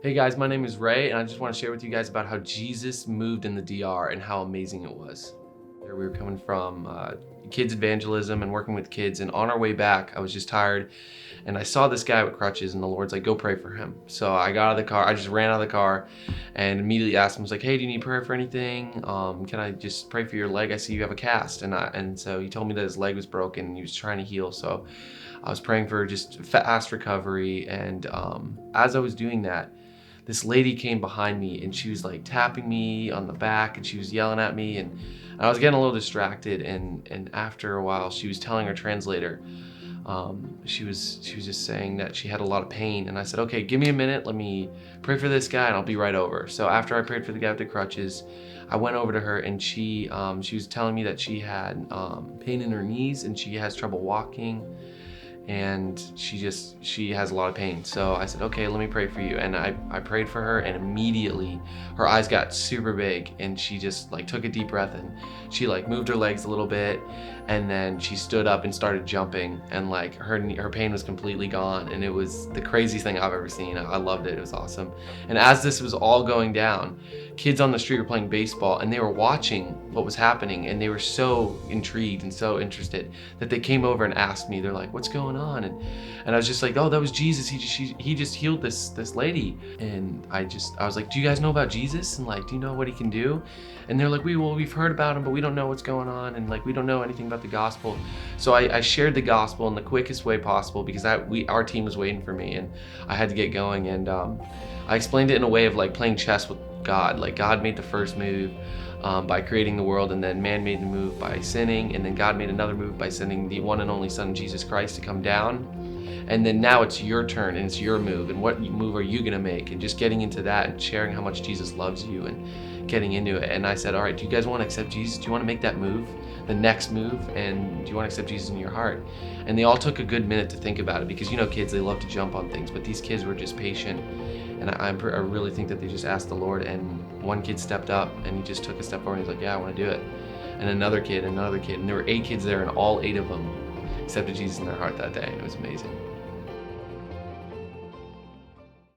Hey guys, my name is Ray, and I just want to share with you guys about how Jesus moved in the DR and how amazing it was. We were coming from kids evangelism and working with kids, and on our way back, I was just tired, and I saw this guy with crutches, and the Lord's like, "Go pray for him." So I got out of the car, I just ran out of the car, and immediately asked him, I was like, "Hey, do you need prayer for anything? Can I just pray for your leg? I see you have a cast." And so he told me that his leg was broken, and he was trying to heal. So I was praying for just fast recovery, and as I was doing that, this lady came behind me and she was like tapping me on the back and she was yelling at me, and I was getting a little distracted, and after a while she was telling her translator, she was just saying that she had a lot of pain, and I said, "Okay, give me a minute, let me pray for this guy and I'll be right over." So after I prayed for the guy with the crutches, I went over to her, and she was telling me that she had pain in her knees and she has trouble walking, and she has a lot of pain. So I said, "Okay, let me pray for you." And I prayed for her, and immediately her eyes got super big, and she just like took a deep breath, and she like moved her legs a little bit, and then she stood up and started jumping, and like her pain was completely gone, and it was the craziest thing I've ever seen. I loved it. It was awesome. And as this was all going down, kids on the street were playing baseball, and they were watching what was happening, and they were so intrigued and so interested that they came over and asked me. They're like, "What's going on?" And I was just like, "Oh, that was Jesus. He just healed this lady." And I was like, "Do you guys know about Jesus? And like, do you know what he can do?" And they're like, "We've heard about him, but we don't know what's going on, and like we don't know anything about the gospel." So I shared the gospel in the quickest way possible, because our team was waiting for me, and I had to get going. And I explained it in a way of like playing chess with God. Like, God made the first move by creating the world, and then man made the move by sinning, and then God made another move by sending the one and only Son, Jesus Christ, to come down. And then now it's your turn, and it's your move, and what move are you gonna make? And just getting into that and sharing how much Jesus loves you and getting into it. And I said, "All right, do you guys want to accept Jesus? Do you want to make that move, the next move? And do you want to accept Jesus in your heart?" And they all took a good minute to think about it, because kids, they love to jump on things, but these kids were just patient. And I really think that they just asked the Lord, and one kid stepped up and he just took a step forward, and he's like, "Yeah, I want to do it." And another kid, and there were 8 kids there, and all 8 of them accepted Jesus in their heart that day. It was amazing.